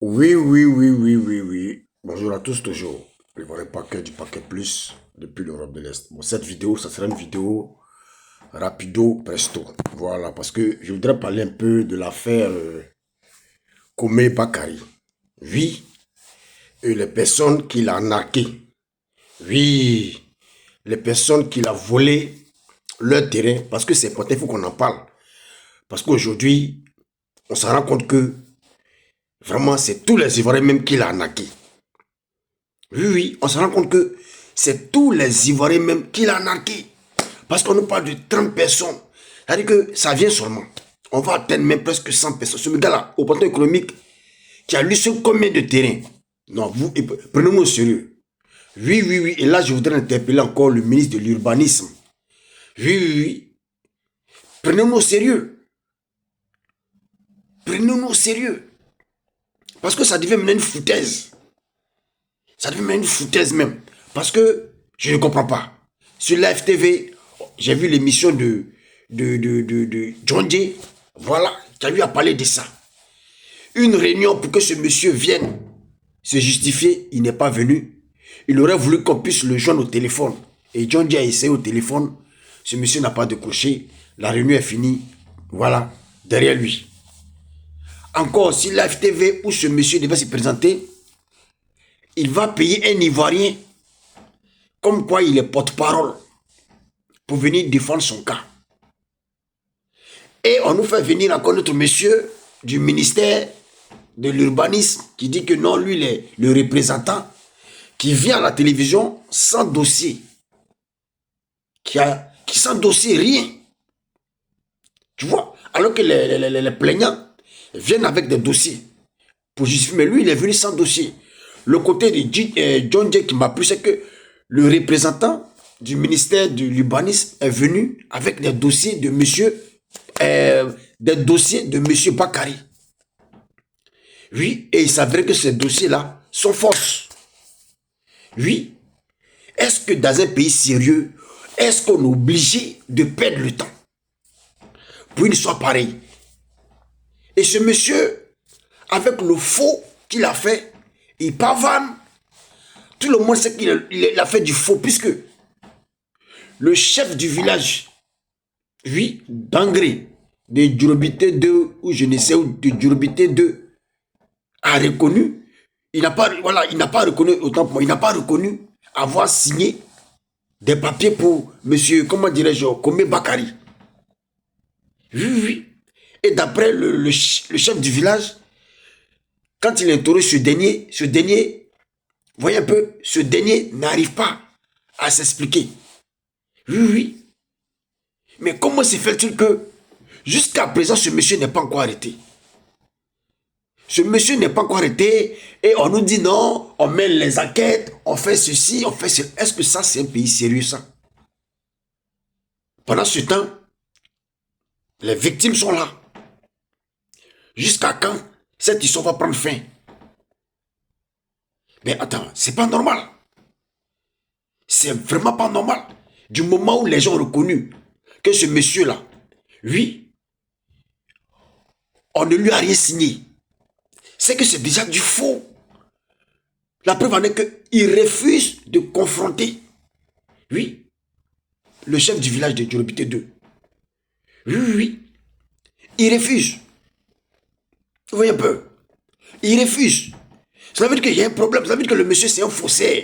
Oui, oui, oui, oui, oui, oui. Bonjour à tous toujours. Le vrai paquet du paquet plus depuis l'Europe de l'Est. Bon, cette vidéo, ça sera une vidéo rapido presto. Voilà, parce que je voudrais parler un peu de l'affaire Kome Bakari. Oui, et les personnes qui l'ont arnaqué. Oui, les personnes qui l'ont volé leur terrain. Parce que c'est important, il faut qu'on en parle. Parce qu'aujourd'hui, on se rend compte que vraiment, c'est tous les Ivoiriens même qui l'ont arnaqué. Oui, oui, on se rend compte que c'est tous les Ivoiriens même qui l'ont narqué. Parce qu'on nous parle de 30 personnes. C'est-à-dire que ça vient seulement. On va atteindre même presque 100 personnes. Ce gars-là, au plan économique, qui a lu sur combien de terrains? Non, vous, prenez-nous au sérieux. Oui, oui, oui. Et là, je voudrais interpeller encore le ministre de l'Urbanisme. Oui, oui, oui. Prenez-nous au sérieux. Prenez-nous au sérieux. Parce que ça devient maintenant une foutaise. Ça devient une foutaise même. Parce que je ne comprends pas. Sur la FTV, j'ai vu l'émission de John Jay. Voilà, qui a eu à parler de ça. Une réunion pour que ce monsieur vienne se justifier, il n'est pas venu. Il aurait voulu qu'on puisse le joindre au téléphone. Et John Jay a essayé au téléphone. Ce monsieur n'a pas décroché. La réunion est finie. Voilà, derrière lui. Encore, si la FTV où ce monsieur devait se présenter, il va payer un Ivoirien comme quoi il est porte-parole pour venir défendre son cas. Et on nous fait venir encore notre monsieur du ministère de l'urbanisme qui dit que non, lui, il est le représentant qui vient à la télévision sans dossier, qui sans dossier, rien. Tu vois? Alors que les plaignants viennent avec des dossiers pour justifier. Mais lui, il est venu sans dossier. Le côté de John Jay qui m'a plu, c'est que le représentant du ministère de l'urbanisme est venu avec des dossiers de monsieur Bakary. Oui, et il s'avère que ces dossiers-là sont fausses. Oui, est-ce que dans un pays sérieux, est-ce qu'on est obligé de perdre le temps pour une histoire pareille? Et ce monsieur, avec le faux qu'il a fait, il pavane. Tout le monde sait qu'il a fait du faux, puisque le chef du village, oui, d'Angré, de Djurobité 2, ou je ne sais où, de Djurobité 2, a reconnu, il n'a pas, voilà, il n'a pas reconnu, autant pour moi, il n'a pas reconnu avoir signé des papiers pour monsieur, comment dirais-je, Kome Bakari. Oui, oui, oui. Et d'après le chef du village, quand il interroge ce dernier, voyez un peu, ce dernier n'arrive pas à s'expliquer. Oui, oui, oui. Mais comment se fait-il que jusqu'à présent ce monsieur n'est pas encore arrêté? Ce monsieur n'est pas encore arrêté et on nous dit non, on mène les enquêtes, on fait ceci, on fait cela. Est-ce que ça c'est un pays sérieux ça? Pendant ce temps, les victimes sont là. Jusqu'à quand cette histoire va prendre fin? Mais attends, c'est pas normal. C'est vraiment pas normal. Du moment où les gens ont reconnu que ce monsieur-là, oui, on ne lui a rien signé. C'est que c'est déjà du faux. La preuve en est qu'il refuse de confronter, oui, le chef du village de Djorobité 2. Oui, oui, oui. Il refuse. Vous voyez un peu? Il refuse. Ça veut dire qu'il y a un problème. Ça veut dire que le monsieur, c'est un faussaire.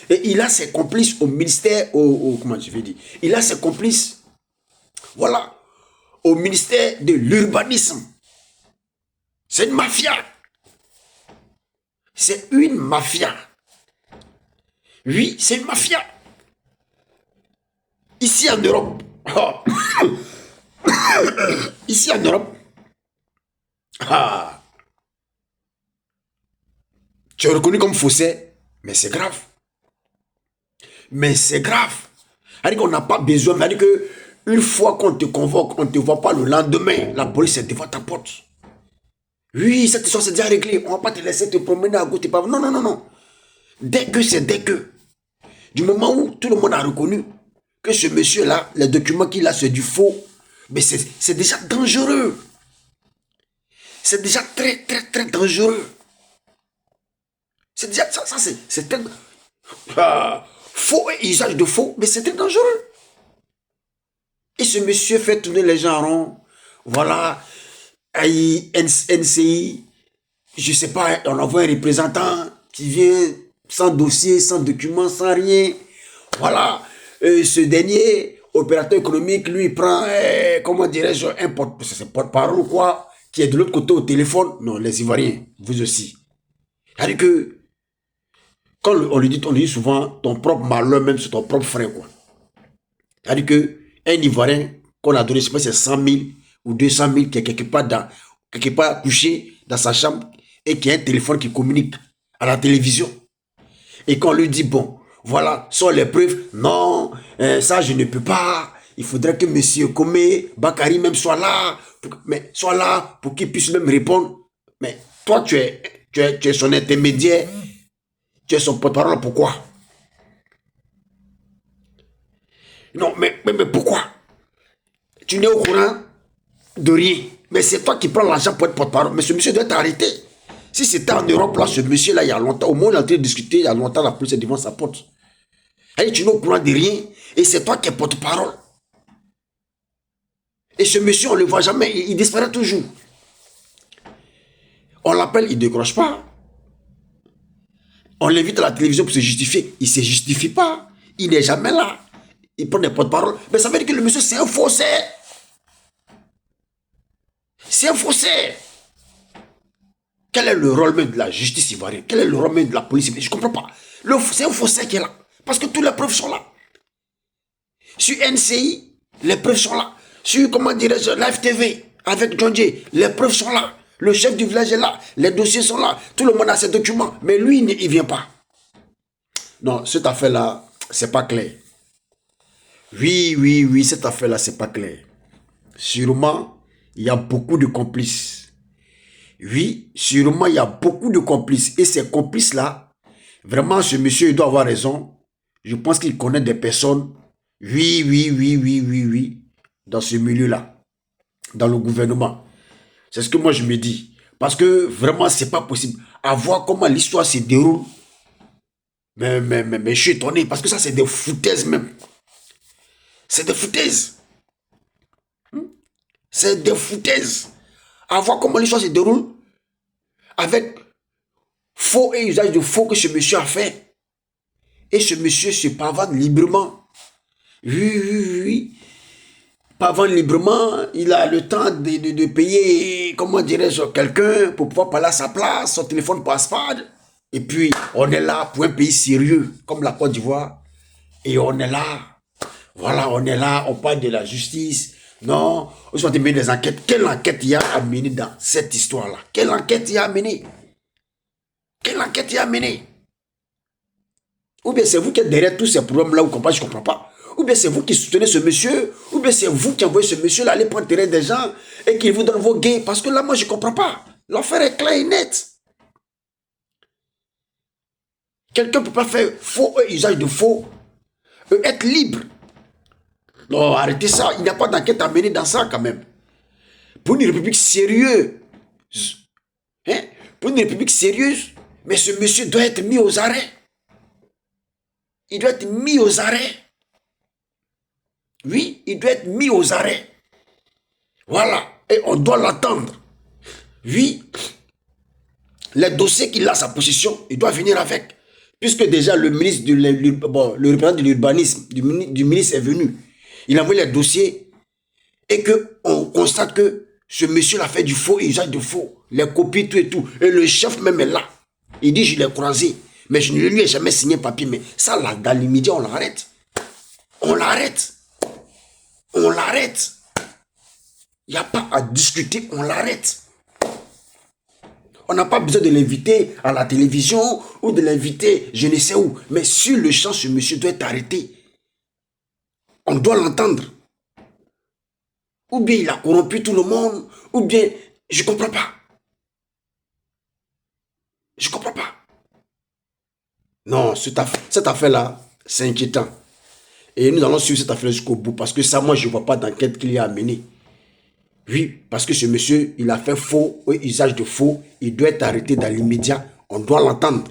Et il a ses complices au ministère, comment je vais dire? Il a ses complices, voilà, au ministère de l'urbanisme. C'est une mafia. C'est une mafia. Oui, c'est une mafia. Ici en Europe. Oh. Ici en Europe. Ah, tu es reconnu comme faussaire. Mais c'est grave. Mais c'est grave. C'est-à-dire qu'on n'a pas besoin. C'est-à-dire qu'une fois qu'on te convoque, on ne te voit pas le lendemain. La police est devant ta porte. Oui, cette histoire c'est déjà réglée. On ne va pas te laisser te promener à gauche. Non, non, non, non. Dès que c'est dès que. Du moment où tout le monde a reconnu que ce monsieur-là, les documents qu'il a, c'est du faux, mais c'est déjà dangereux. C'est déjà très, très, très dangereux. C'est déjà ça c'est un faux et usage de faux, mais c'est très dangereux. Et ce monsieur fait tourner les gens en rond. Voilà, AI, NCI, je sais pas, on envoie un représentant qui vient sans dossier, sans document, sans rien. Voilà, ce dernier opérateur économique, lui, prend, comment dirais-je, un porte-parole ou quoi, qui est de l'autre côté au téléphone. Non, les Ivoiriens, vous aussi. C'est-à-dire que, quand on lui dit souvent, ton propre malheur, même c'est ton propre frère, quoi. C'est-à-dire que, un Ivoirien qu'on a donné, je sais pas, c'est 100 000 ou 200 000 qui est quelque part couché dans sa chambre et qui a un téléphone qui communique à la télévision. Et qu'on lui dit, bon, voilà, sont les preuves. Non, ça, je ne peux pas. Il faudrait que M. Komé, Bakary même soit là, pour qu'il puisse même répondre. Mais toi, tu es son intermédiaire, tu es son porte-parole, pourquoi? Non, mais pourquoi? Tu n'es au courant de rien. Mais c'est toi qui prends l'argent pour être porte-parole. Mais ce monsieur doit être arrêté. Si c'était en Europe, là, ce monsieur-là, il y a longtemps, au moins, on est en train de discuter, il y a longtemps, la police est devant sa porte. Et tu n'es au courant de rien, et c'est toi qui es porte-parole. Et ce monsieur, on ne le voit jamais, il disparaît toujours. On l'appelle, il ne décroche pas. On l'invite à la télévision pour se justifier, il ne se justifie pas. Il n'est jamais là. Il prend des porte-paroles. Mais ça veut dire que le monsieur, c'est un faussaire. C'est un faussaire. Quel est le rôle même de la justice ivoirienne? Quel est le rôle même de la police ivoirienne? Je ne comprends pas. C'est un faussaire qui est là. Parce que toutes les preuves sont là. Sur NCI, les preuves sont là. Sur, comment dirais-je, Live TV, avec John Jay, les preuves sont là. Le chef du village est là. Les dossiers sont là. Tout le monde a ses documents. Mais lui, il ne vient pas. Non, cette affaire-là, c'est pas clair. Oui, cette affaire-là, c'est pas clair. Sûrement, il y a beaucoup de complices. Oui, sûrement, il y a beaucoup de complices. Et ces complices-là, vraiment, ce monsieur, il doit avoir raison. Je pense qu'il connaît des personnes. Oui. Dans ce milieu-là. Dans le gouvernement. C'est ce que moi, je me dis. Parce que vraiment, c'est pas possible. À voir comment l'histoire se déroule. Mais je suis étonné. Parce que ça, c'est des foutaises même. C'est des foutaises. C'est des foutaises. À voir comment l'histoire se déroule. Avec faux et usage de faux que ce monsieur a fait. Et ce monsieur se pavane librement. Oui. Pavane librement, il a le temps de payer, comment dirais-je, quelqu'un pour pouvoir parler à sa place, son téléphone passe pas. Et puis, on est là pour un pays sérieux, comme la Côte d'Ivoire. Et on est là. Voilà, on est là, on parle de la justice. Non, on soit mener des enquêtes. Quelle enquête il y a à mener dans cette histoire-là? Quelle enquête il y a à mener? Quelle enquête il y a à mener? Ou bien c'est vous qui êtes derrière tous ces problèmes-là, je ne comprends pas. Ou bien c'est vous qui soutenez ce monsieur, ou bien c'est vous qui envoyez ce monsieur là aller prendre terrain des gens et qu'il vous donne vos gains. Parce que là, moi, je ne comprends pas. L'affaire est claire et nette. Quelqu'un ne peut pas faire faux usage de faux, être libre. Non, arrêtez ça. Il n'y a pas d'enquête à mener dans ça quand même. Pour une république sérieuse, hein, pour une république sérieuse, mais ce monsieur doit être mis aux arrêts. Il doit être mis aux arrêts. Oui, il doit être mis aux arrêts. Voilà. Et on doit l'attendre. Oui. Les dossiers qu'il a à sa possession, il doit venir avec. Puisque déjà le ministre le représentant de l'urbanisme, du ministre est venu. Il a envoyé les dossiers et qu'on constate que ce monsieur a fait du faux et usage de faux. Les copies, tout et tout. Et le chef même est là. Il dit, je l'ai croisé. Mais je ne lui ai jamais signé un papier. Mais ça, là, dans l'immédiat, on l'arrête. On l'arrête. On l'arrête. Il n'y a pas à discuter, on l'arrête. On n'a pas besoin de l'inviter à la télévision ou de l'inviter je ne sais où. Mais sur le champ, ce monsieur doit être arrêté. On doit l'entendre. Ou bien il a corrompu tout le monde, ou bien je ne comprends pas. Je ne comprends pas. Non, cette affaire-là, c'est inquiétant. Et nous allons suivre cette affaire jusqu'au bout parce que ça, moi, je ne vois pas d'enquête qu'il y a à mener. Oui, parce que ce monsieur, il a fait faux, usage de faux. Il doit être arrêté dans l'immédiat. On doit l'entendre.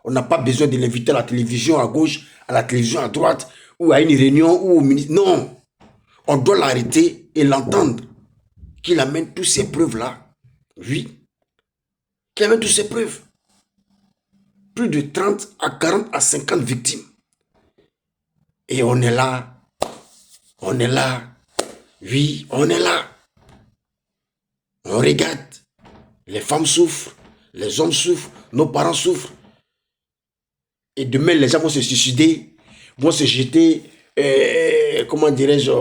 On n'a pas besoin de l'inviter à la télévision à gauche, à la télévision à droite, ou à une réunion, ou au ministre. Non. On doit l'arrêter et l'entendre. Qu'il amène toutes ces preuves-là. Oui. Qu'il amène toutes ces preuves. Plus de 30 à 40 à 50 victimes. Et on est là. On est là. Oui, on est là. On regarde. Les femmes souffrent. Les hommes souffrent. Nos parents souffrent. Et demain, les gens vont se suicider. Vont se jeter, comment dirais-je,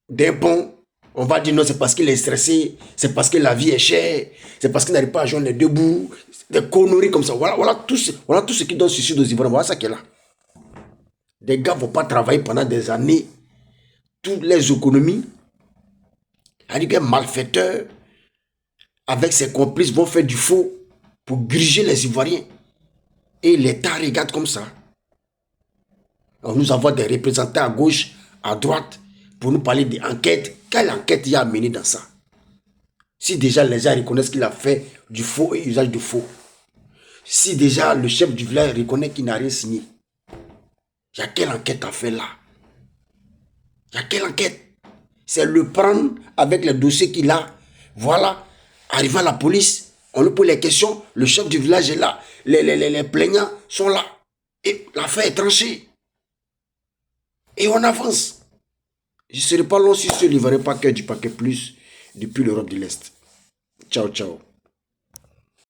d'un pont. On va dire non, c'est parce qu'il est stressé. C'est parce que la vie est chère. C'est parce qu'il n'arrive pas à joindre les deux bouts. Des conneries comme ça. Voilà tout ce qui donne suicide aux Ivoiriens. Voilà ça qui est là. Des gars ne vont pas travailler pendant des années. Toutes les économies. C'est-à-dire qu'un malfaiteur, avec ses complices, vont faire du faux pour griger les Ivoiriens. Et l'État regarde comme ça. Alors nous avons des représentants à gauche, à droite, pour nous parler d'enquête. Quelle enquête il y a à mener dans ça? Si déjà les gens reconnaissent qu'il a fait du faux et usage de faux. Si déjà le chef du village reconnaît qu'il n'a rien signé. Il y a quelle enquête à faire là? Il y a quelle enquête? C'est le prendre avec les dossiers qu'il a. Voilà. Arrivé à la police, on lui pose les questions. Le chef du village est là. Les plaignants sont là. Et l'affaire est tranchée. Et on avance. Je ne serai pas long si je ne livrerai pas que du paquet plus depuis l'Europe de l'Est. Ciao, ciao.